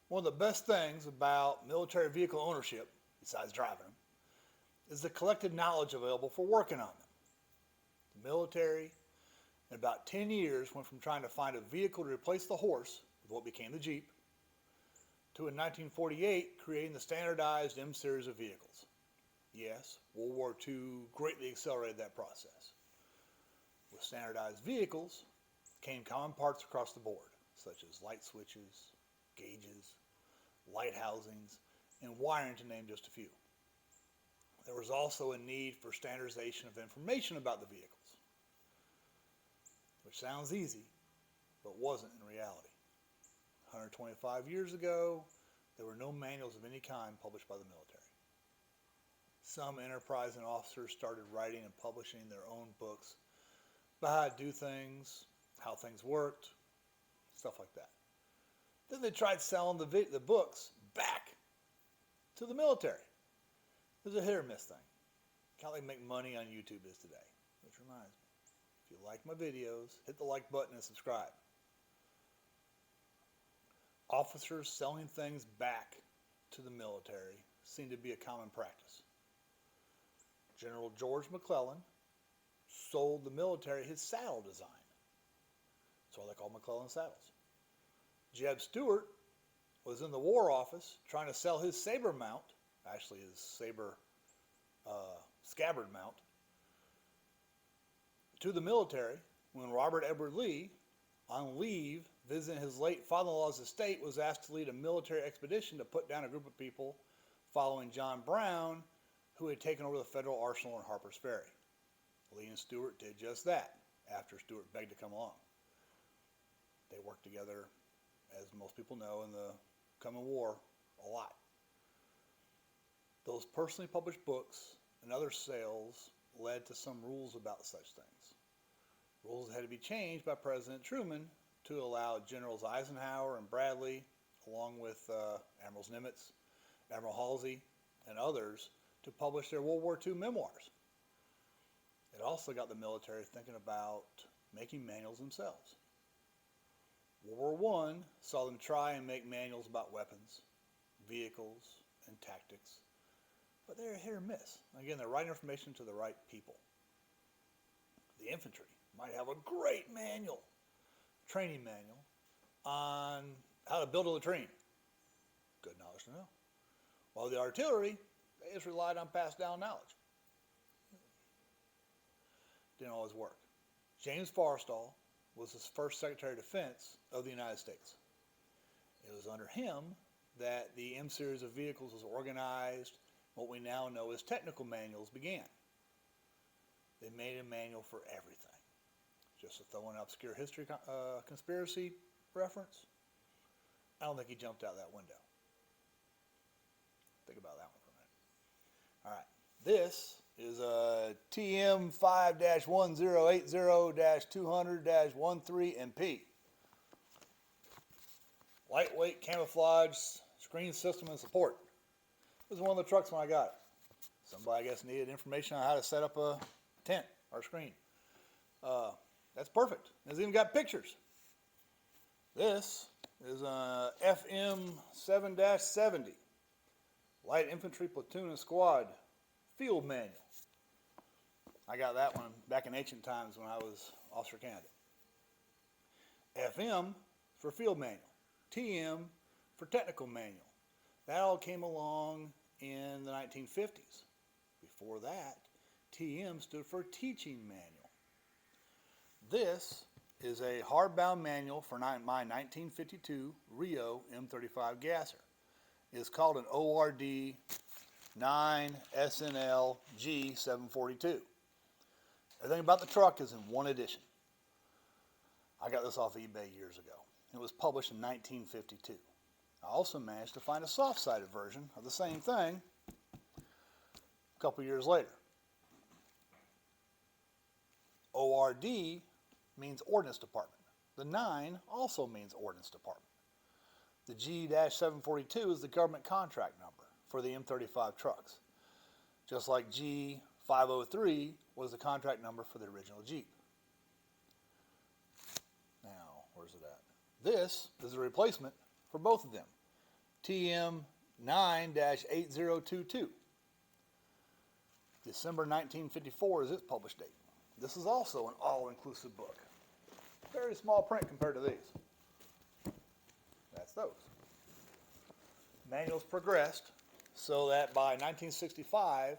One of the best things about military vehicle ownership, besides driving them, is the collected knowledge available for working on them. The military, in about 10 years, went from trying to find a vehicle to replace the horse with what became the Jeep, to in 1948 creating the standardized M series of vehicles. Yes, World War II greatly accelerated that process. With standardized vehicles came common parts across the board, such as light switches, gauges, light housings, and wiring, to name just a few. There was also a need for standardization of information about the vehicles, which sounds easy, but wasn't in reality. 125 years ago, there were no manuals of any kind published by the military. Some enterprising officers started writing and publishing their own books about how to do things, how things worked, stuff like that. Then they tried selling the books back to the military. It was a hit or miss thing. Kind of like make money on YouTube is today. Which reminds me, if you like my videos, hit the like button and subscribe. Officers selling things back to the military seemed to be a common practice. General George McClellan sold the military his saddle design. That's why they call McClellan saddles. Jeb Stuart was in the War Office trying to sell his saber mount, actually his saber scabbard mount, to the military when Robert Edward Lee, on leave visiting his late father-in-law's estate, was asked to lead a military expedition to put down a group of people following John Brown, who had taken over the federal arsenal in Harper's Ferry. Lee and Stuart did just that after Stuart begged to come along. They worked together, as most people know, in the coming war a lot. Those personally published books and other sales led to some rules about such things. Rules had to be changed by President Truman to allow Generals Eisenhower and Bradley, along with Admirals Nimitz, Admiral Halsey, and others, to publish their World War II memoirs. It also got the military thinking about making manuals themselves. World War I saw them try and make manuals about weapons, vehicles, and tactics, but they're hit or miss. Again, they're right information to the right people. The infantry might have a great manual, training manual, on how to build a latrine. Good knowledge to know. While the artillery, they just relied on passed down knowledge. Didn't always work. James Forrestal was the first Secretary of Defense of the United States. It was under him that the M series of vehicles was organized. What we now know as technical manuals began. They made a manual for everything. Just to throw an obscure history conspiracy reference, I don't think he jumped out that window. Think about that one for a minute. All right, this is a TM 5-1080-200-13MP. Lightweight camouflage screen system and support. This is one of the trucks when I got it. Somebody, I guess, needed information on how to set up a tent or screen. That's perfect. It's even got pictures. This is a FM 7-70, Light Infantry Platoon and Squad Field Manual. I got that one back in ancient times when I was officer candidate. FM for Field Manual. TM for Technical Manual. That all came along in the 1950s. Before that, TM stood for Teaching Manual. This is a hardbound manual for my 1952 Rio M35 gasser. It is called an ORD 9 SNL G742. Everything about the truck is in one edition. I got this off eBay years ago. It was published in 1952. I also managed to find a soft-sided version of the same thing a couple years later. ORD means Ordnance Department. The 9 also means Ordnance Department. The G-742 is the government contract number for the M35 trucks, just like G503 was the contract number for the original Jeep. Now, where's it at? This is a replacement for both of them. TM 9-8022. December 1954 is its published date. This is also an all-inclusive book. Very small print compared to these. That's those. Manuals progressed so that by 1965,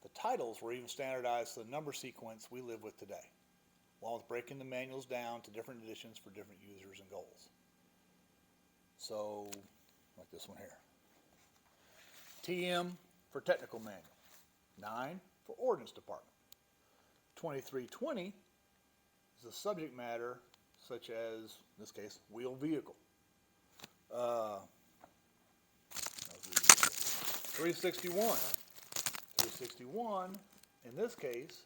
the titles were even standardized to the number sequence we live with today, along with breaking the manuals down to different editions for different users and goals. So, like this one here. TM for Technical Manual. 9 for Ordnance Department. 2320 is the subject matter, such as, in this case, wheeled vehicle. 361. 361, in this case,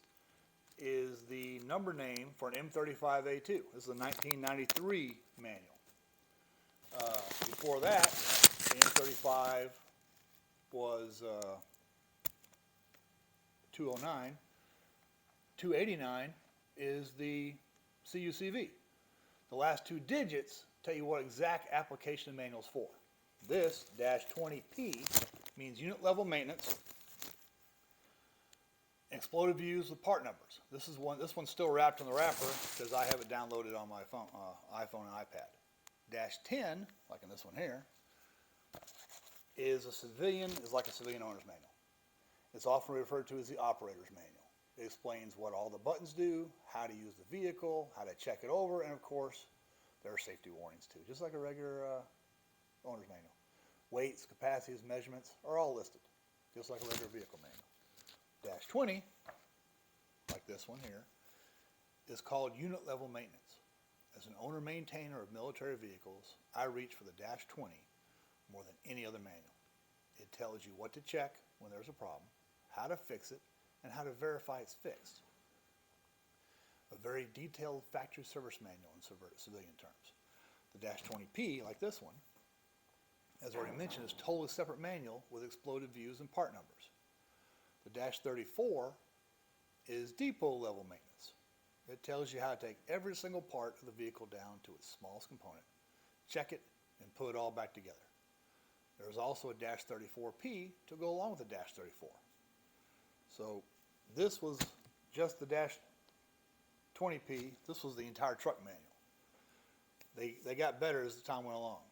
is the number name for an M35A2. This is a 1993 manual. Before that, the M35 was 209. 289 is the CUCV. The last two digits tell you what exact application the manual is for. This -20P means unit level maintenance. Exploded views with part numbers. This one's still wrapped in the wrapper because I have it downloaded on my phone, iPhone and iPad. -10, like in this one here, is like a civilian owner's manual. It's often referred to as the operator's manual. It explains what all the buttons do, how to use the vehicle, how to check it over, and of course, there are safety warnings too, just like a regular owner's manual. Weights, capacities, measurements are all listed, just like a regular vehicle manual. -20, like this one here, is called unit level maintenance. As an owner maintainer of military vehicles, I reach for the -20 more than any other manual. It tells you what to check when there's a problem, how to fix it, and how to verify it's fixed. A very detailed factory service manual in civilian terms. The -20P, like this one, as already mentioned, is a totally separate manual with exploded views and part numbers. The -34 is depot level maintenance. It tells you how to take every single part of the vehicle down to its smallest component, check it, and put it all back together. There's also a -34P to go along with the -34. So this was just the -20P. This was the entire truck manual. They got better as the time went along.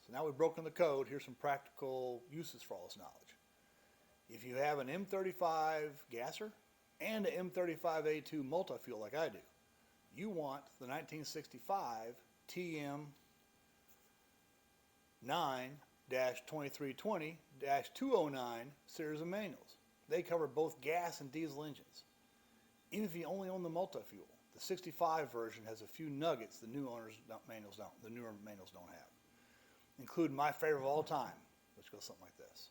So now we've broken the code. Here's some practical uses for all this knowledge. If you have an M35 gasser and an M35A2 multi-fuel like I do, you want the 1965 TM 9-2320-209 series of manuals. They cover both gas and diesel engines. Even if you only own the multi-fuel, the 65 version has a few nuggets the newer manuals don't have, including my favorite of all time, which goes something like this.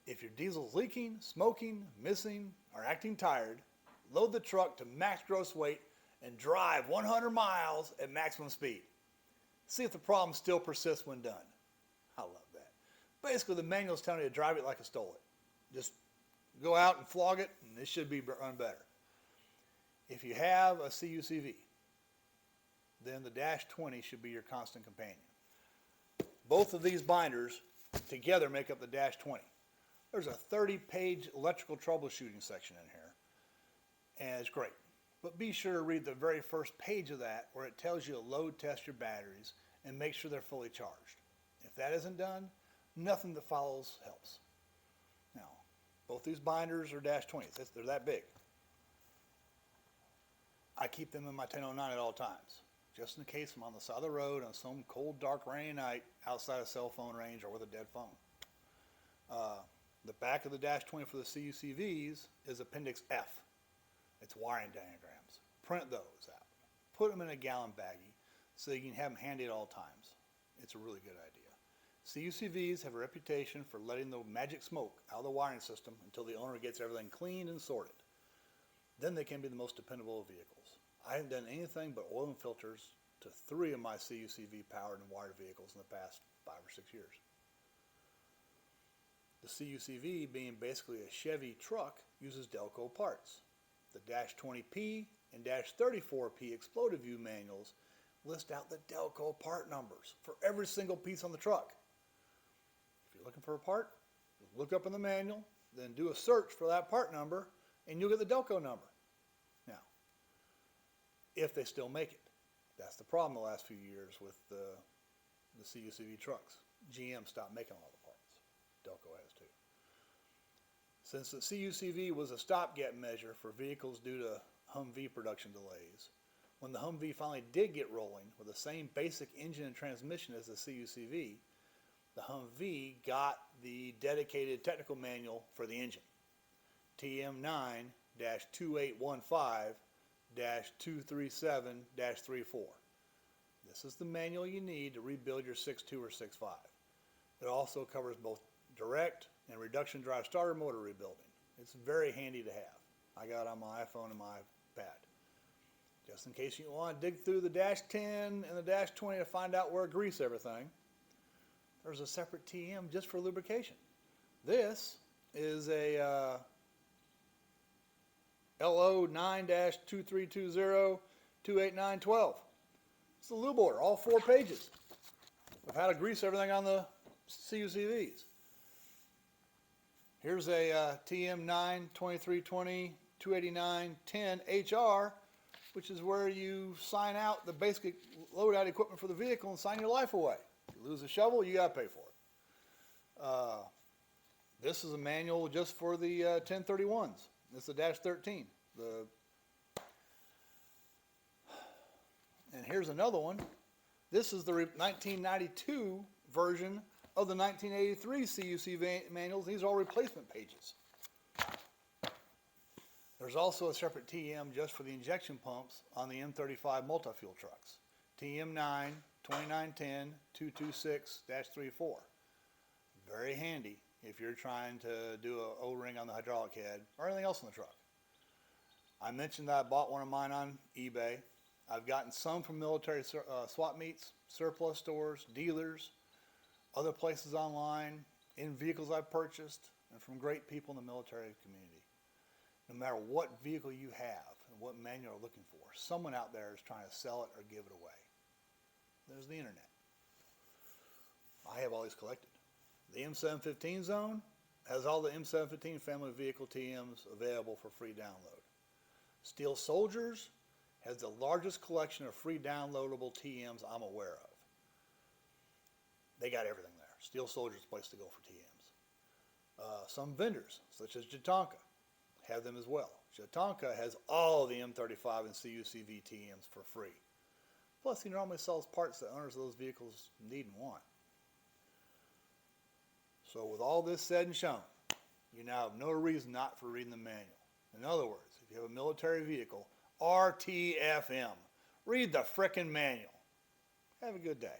If your diesel's leaking, smoking, missing, or acting tired, load the truck to max gross weight and drive 100 miles at maximum speed. See if the problem still persists when done. I love that. Basically, the manual's telling you to drive it like you stole it. Just go out and flog it, and it should be run better. If you have a CUCV, then the -20 should be your constant companion. Both of these binders together make up the -20. There's a 30-page electrical troubleshooting section in here, and it's great. But be sure to read the very first page of that where it tells you to load test your batteries and make sure they're fully charged. If that isn't done, nothing that follows helps. Now, both these binders are -20s. They're that big. I keep them in my 1009 at all times, just in case I'm on the side of the road on some cold, dark, rainy night outside of cell phone range or with a dead phone. The back of the -20 for the CUCVs is Appendix F. It's wiring diagrams. Print those out. Put them in a gallon baggie so you can have them handy at all times. It's a really good idea. CUCVs have a reputation for letting the magic smoke out of the wiring system until the owner gets everything cleaned and sorted. Then they can be the most dependable of vehicles. I haven't done anything but oil and filters to 3 of my CUCV powered and wired vehicles in the past 5 or 6 years. The CUCV, being basically a Chevy truck, uses Delco parts. The -20P and -34P exploded view manuals list out the Delco part numbers for every single piece on the truck. looking for a part, look up in the manual, then do a search for that part number, and you'll get the Delco number. Now, if they still make it. That's the problem the last few years with the CUCV trucks. GM stopped making all the parts. Delco has too. Since the CUCV was a stopgap measure for vehicles due to Humvee production delays, when the Humvee finally did get rolling with the same basic engine and transmission as the CUCV, the Humvee got the dedicated technical manual for the engine, TM9-2815-237-34. This is the manual you need to rebuild your 6.2 or 6.5. It also covers both direct and reduction drive starter motor rebuilding. It's very handy to have. I got it on my iPhone and my iPad. Just in case you want to dig through the dash 10 and the dash 20 to find out where to grease everything, there's a separate TM just for lubrication. This is a LO 9-2320-28912. It's the lube order, all 4 pages of how to grease everything on the CUCVs. Here's a TM 9-2320-289-10 HR, which is where you sign out the basic load out equipment for the vehicle and sign your life away. If you lose a shovel, you got to pay for it. This is a manual just for the 1031s. This is the dash 13. And here's another one. This is the 1992 version of the 1983 CUC manuals. These are all replacement pages. There's also a separate TM just for the injection pumps on the M35 multi-fuel trucks. TM 9-2910-226-34. Very handy if you're trying to do an O-ring on the hydraulic head or anything else in the truck. I mentioned that I bought one of mine on eBay. I've gotten some from military swap meets, surplus stores, dealers, other places online, in vehicles I've purchased, and from great people in the military community. No matter what vehicle you have and what manual you're looking for, someone out there is trying to sell it or give it away. There's the internet. I have all these collected. The M715 zone has all the M715 family vehicle TMs available for free download. Steel Soldiers has the largest collection of free downloadable TMs I'm aware of. They got everything there. Steel Soldiers is the place to go for TMs. Some vendors, such as Jatonka, have them as well. Jatonka has all the M35 and CUCV TMs for free. Plus, he normally sells parts that owners of those vehicles need and want. So with all this said and shown, you now have no reason not for reading the manual. In other words, if you have a military vehicle, RTFM, read the frickin' manual. Have a good day.